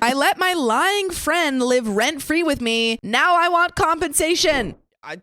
I let my lying friend live rent-free with me. Now I want compensation.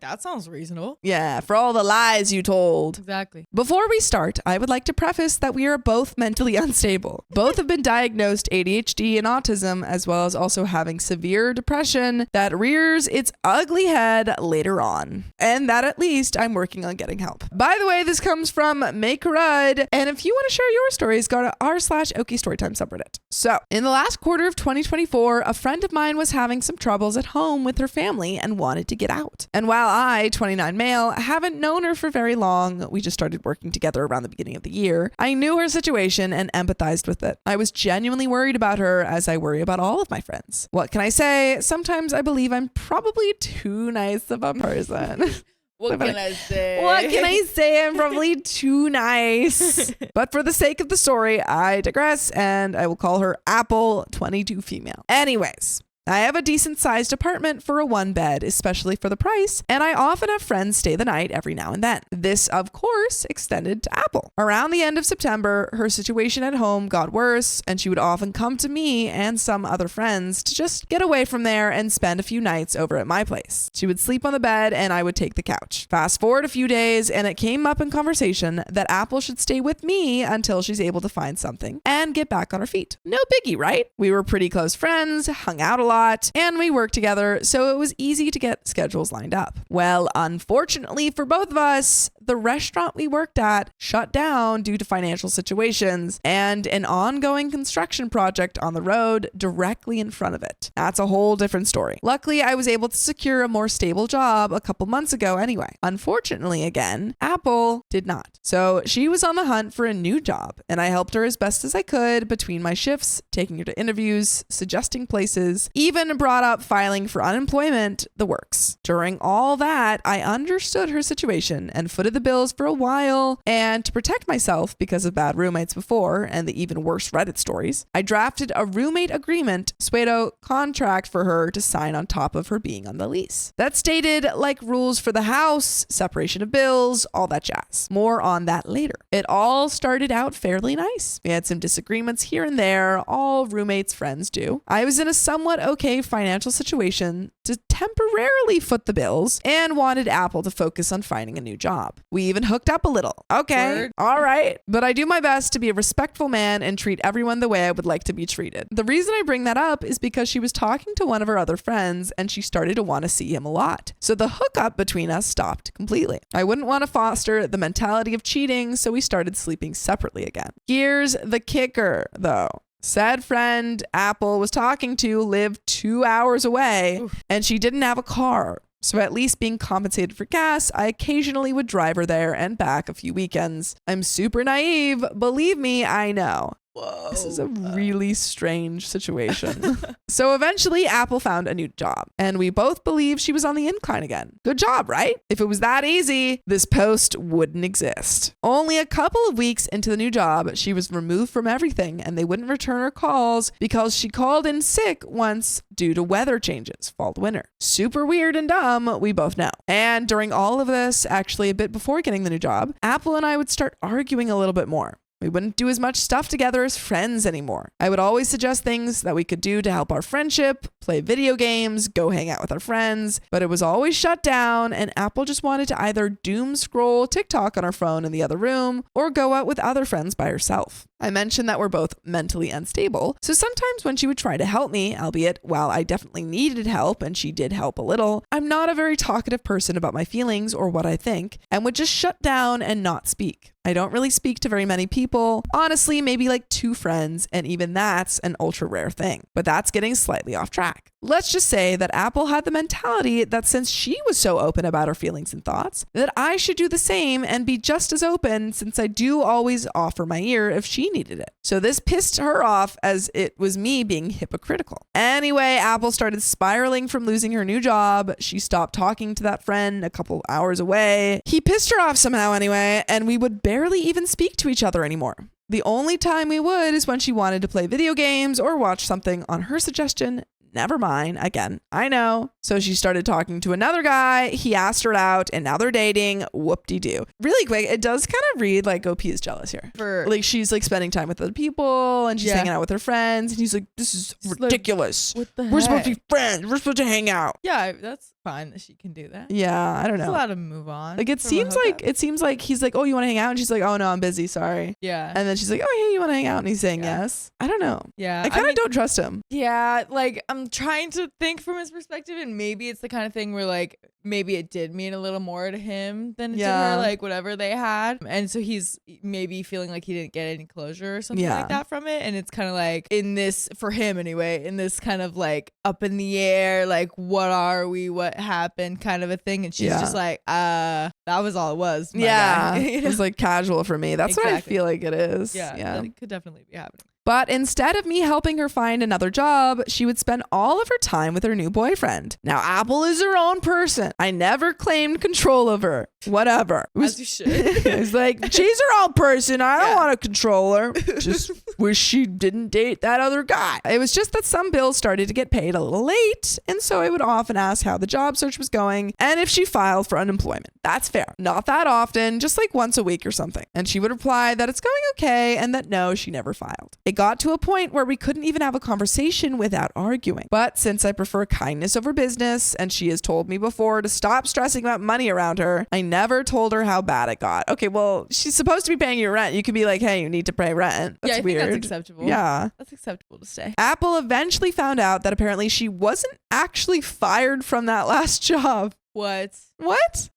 That sounds reasonable. Yeah, for all the lies you told. Exactly. Before we start, I would like to preface that we are both mentally unstable. Both have been diagnosed ADHD and autism, as well as also having severe depression that rears its ugly head later on. And that at least I'm working on getting help. By the way, this comes from Makerud. And if you want to share your stories, go to r/OK Storytime subreddit. So, in the last quarter of 2024, a friend of mine was having some troubles at home with her family and wanted to get out. And while I, 29 male, haven't known her for very long, we just started working together around the beginning of the year, I knew her situation and empathized with it. I was genuinely worried about her as I worry about all of my friends. What can I say? Sometimes I believe I'm probably too nice of a person. What can I say? What can I say? I'm probably too nice. But for the sake of the story, I digress, and I will call her Apple 22 female. Anyways, I have a decent sized apartment for a 1-bed, especially for the price, and I often have friends stay the night every now and then. This, of course, extended to Apple. Around the end of September, her situation at home got worse, and she would often come to me and some other friends to just get away from there and spend a few nights over at my place. She would sleep on the bed and I would take the couch. Fast forward a few days, and it came up in conversation that Apple should stay with me until she's able to find something and get back on her feet. No biggie, right? We were pretty close friends, hung out a lot, and we worked together, so it was easy to get schedules lined up. Well, unfortunately for both of us, the restaurant we worked at shut down due to financial situations and an ongoing construction project on the road directly in front of it. That's a whole different story. Luckily, I was able to secure a more stable job a couple months ago anyway. Unfortunately, again, Apple did not. So she was on the hunt for a new job, and I helped her as best as I could between my shifts, taking her to interviews, suggesting places, even brought up filing for unemployment, the works. During all that, I understood her situation and footed the bills for a while, and to protect myself because of bad roommates before and the even worse Reddit stories, I drafted a roommate agreement, pseudo contract for her to sign on top of her being on the lease. That stated like rules for the house, separation of bills, all that jazz. More on that later. It all started out fairly nice. We had some disagreements here and there, all roommates' friends do. I was in a somewhat okay financial situation to temporarily foot the bills and wanted Apple to focus on finding a new job. We even hooked up a little. Okay, Word. all right. But I do my best to be a respectful man and treat everyone the way I would like to be treated. The reason I bring that up is because she was talking to one of her other friends and she started to want to see him a lot. So the hookup between us stopped completely. I wouldn't want to foster the mentality of cheating, so we started sleeping separately again. Here's the kicker, though. Said friend Apple was talking to lived 2 hours away. Oof. And she didn't have a car. So at least being compensated for gas, I occasionally would drive her there and back a few weekends. I'm super naive. Believe me, I know. Whoa. This is a really strange situation. So eventually Apple found a new job and we both believe she was on the incline again. Good job, right? If it was that easy, this post wouldn't exist. Only a couple of weeks into the new job, she was removed from everything and they wouldn't return her calls because she called in sick once due to weather changes, fall to winter. Super weird and dumb, we both know. And during all of this, actually a bit before getting the new job, Apple and I would start arguing a little bit more. We wouldn't do as much stuff together as friends anymore. I would always suggest things that we could do to help our friendship, play video games, go hang out with our friends, but it was always shut down and Apple just wanted to either doom scroll TikTok on her phone in the other room or go out with other friends by herself. I mentioned that we're both mentally unstable, so sometimes when she would try to help me, albeit while I definitely needed help and she did help a little, I'm not a very talkative person about my feelings or what I think and would just shut down and not speak. I don't really speak to very many people. Honestly, maybe like 2 friends, and even that's an ultra rare thing. But that's getting slightly off track. Let's just say that Apple had the mentality that since she was so open about her feelings and thoughts, that I should do the same and be just as open since I do always offer my ear if she needed it. So this pissed her off as it was me being hypocritical. Anyway, Apple started spiraling from losing her new job. She stopped talking to that friend a couple hours away. He pissed her off somehow anyway, and we would barely even speak to each other anymore. The only time we would is when she wanted to play video games or watch something on her suggestion. never mind. Again, I know. So she started talking to another guy. He asked her out and now they're dating. Whoop-de-doo. Really quick, it does kind of read like OP is jealous here. Like she's like spending time with other people and she's hanging out with her friends. And he's like, this is ridiculous. What the heck? We're supposed to be friends. We're supposed to hang out. Yeah, that's fine that she can do that. Yeah, I don't know. She's allowed to move on. Like it seems like he's like, oh, you want to hang out? And she's like, oh no, I'm busy. Sorry. Yeah. And then she's like, oh, hey, you want to hang out? And he's saying yes. I don't know. Yeah. I kind of don't trust him. Yeah. Like I'm trying to think from his perspective, and maybe it's the kind of thing where like maybe it did mean a little more to him than to her, like whatever they had. And so he's maybe feeling like he didn't get any closure or something like that from it. And it's kind of like in this, for him anyway, in this kind of like up in the air, like what are we, what happened kind of a thing. And she's just like, that was all it was. My guy. It was like casual for me. That's what I feel like it is. Yeah. That could definitely be happening. But instead of me helping her find another job, she would spend all of her time with her new boyfriend. Now, Apple is her own person. I never claimed control of her. Whatever. As you should. It's like, she's her own person. I don't want to control her. Just wish she didn't date that other guy. It was just that some bills started to get paid a little late. And so I would often ask how the job search was going and if she filed for unemployment. That's fair. Not that often, just like once a week or something. And she would reply that it's going okay and that no, she never filed. It got to a point where we couldn't even have a conversation without arguing. But since I prefer kindness over business, and she has told me before to stop stressing about money around her, I never told her how bad it got. Okay, well, she's supposed to be paying you rent. You could be like, hey, you need to pay rent. That's weird. Think that's acceptable. Yeah. That's acceptable to say. Apple eventually found out that apparently she wasn't actually fired from that last job. What?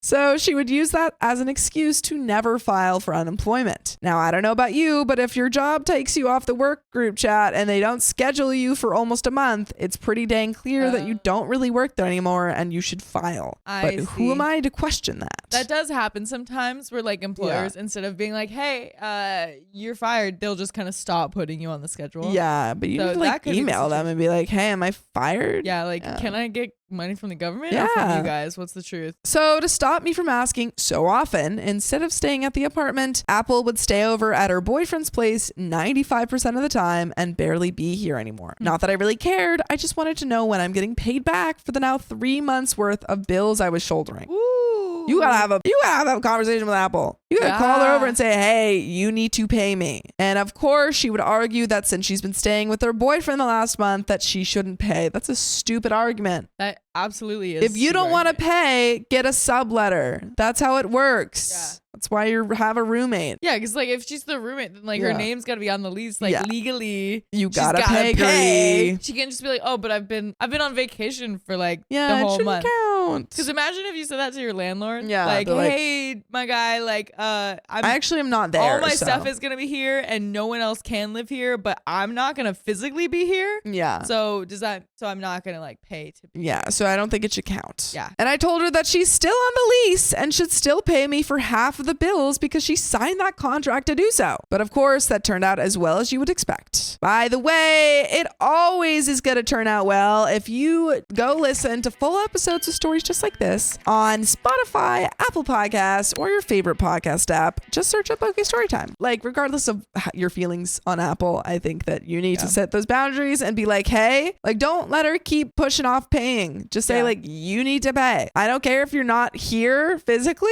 So she would use that as an excuse to never file for unemployment. Now, I don't know about you, but if your job takes you off the work group chat and they don't schedule you for almost a month, it's pretty dang clear that you don't really work there anymore and you should file. But who am I to question that? That does happen sometimes where like employers, instead of being like, hey, you're fired, they'll just kind of stop putting you on the schedule. Yeah, but you need to like email them and be like, hey, am I fired? Yeah, like, can I get money from the government or from you guys? What's the truth? So to stop me from asking so often, instead of staying at the apartment, Apple would stay over at her boyfriend's place 95% of the time and barely be here anymore. Not that I really cared. I just wanted to know when I'm getting paid back for the now 3 months worth of bills I was shouldering. Ooh. You gotta have a conversation with Apple. You gotta call her over and say, hey, you need to pay me. And of course, she would argue that since she's been staying with her boyfriend the last month, that she shouldn't pay. That's a stupid argument. That absolutely is. If you don't want to pay, get a subletter. That's how it works. Yeah. That's why you have a roommate. Yeah, because like if she's the roommate, then like her name's got to be on the lease. Like legally, you gotta pay. She can't just be like, oh, but I've been on vacation for like the it whole shouldn't month. Count. Because imagine if you said that to your landlord. Yeah, like, hey, my guy, like, I actually am not there. All my stuff is gonna be here, and no one else can live here, but I'm not gonna physically be here. Yeah. So I'm not gonna like pay to be here. So I don't think it should count. Yeah. And I told her that she's still on the lease and should still pay me for half of the bills because she signed that contract to do so. But of course, that turned out as well as you would expect. By the way, it always is going to turn out well if you go listen to full episodes of stories just like this on Spotify, Apple Podcasts, or your favorite podcast app. Just search up OK Storytime. Like, regardless of your feelings on Apple, I think that you need to set those boundaries and be like, hey, like, don't let her keep pushing off paying. Just say, like, you need to pay. I don't care if you're not here physically.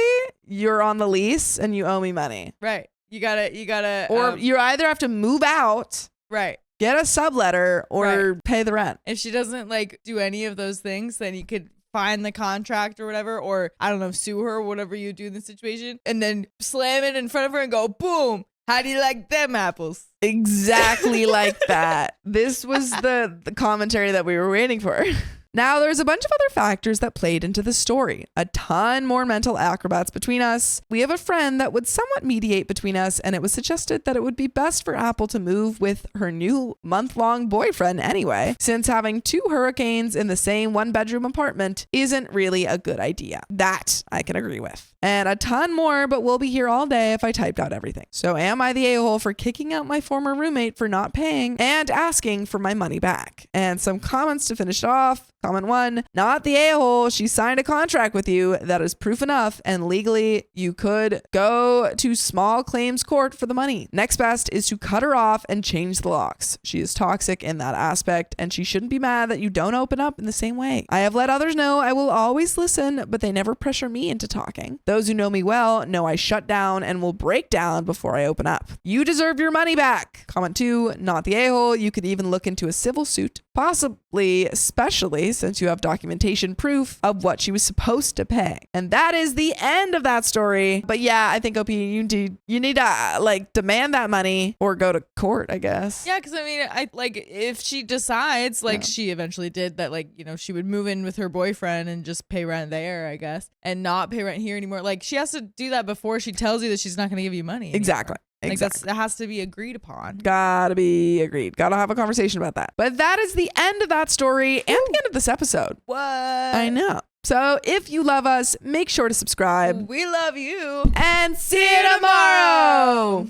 You're on the lease and you owe me money. Right. You gotta. Or you either have to move out. Right. Get a subletter or pay the rent. If she doesn't like do any of those things, then you could find the contract or whatever, or I don't know, sue her or whatever you do in the situation, and then slam it in front of her and go, boom. How do you like them apples? Exactly like that. This was the commentary that we were waiting for. Now, there's a bunch of other factors that played into the story. A ton more mental acrobats between us. We have a friend that would somewhat mediate between us, and it was suggested that it would be best for Apple to move with her new month-long boyfriend anyway, since having 2 hurricanes in the same 1-bedroom apartment isn't really a good idea. That I can agree with. And a ton more, but we'll be here all day if I typed out everything. So am I the a-hole for kicking out my former roommate for not paying and asking for my money back? And some comments to finish it off. Comment 1, not the a-hole. She signed a contract with you. That is proof enough, and legally you could go to small claims court for the money. Next best is to cut her off and change the locks. She is toxic in that aspect, and she shouldn't be mad that you don't open up in the same way. I have let others know I will always listen, but they never pressure me into talking. Those who know me well know I shut down and will break down before I open up. You deserve your money back. Comment 2, not the a-hole. You could even look into a civil suit, possibly, especially since you have documentation proof of what she was supposed to pay. And that is the end of that story. But yeah, I think OP, you need to like demand that money or go to court, I guess. Yeah, because I mean, I like if she decides, like she eventually did, that like, you know, she would move in with her boyfriend and just pay rent there, I guess, and not pay rent here anymore. Like she has to do that before she tells you that she's not going to give you money anymore. Exactly. Like that has to be agreed upon. Gotta be agreed. Gotta have a conversation about that. But that is the end of that story and the end of this episode. What? I know. So if you love us, make sure to subscribe. We love you. And see you tomorrow.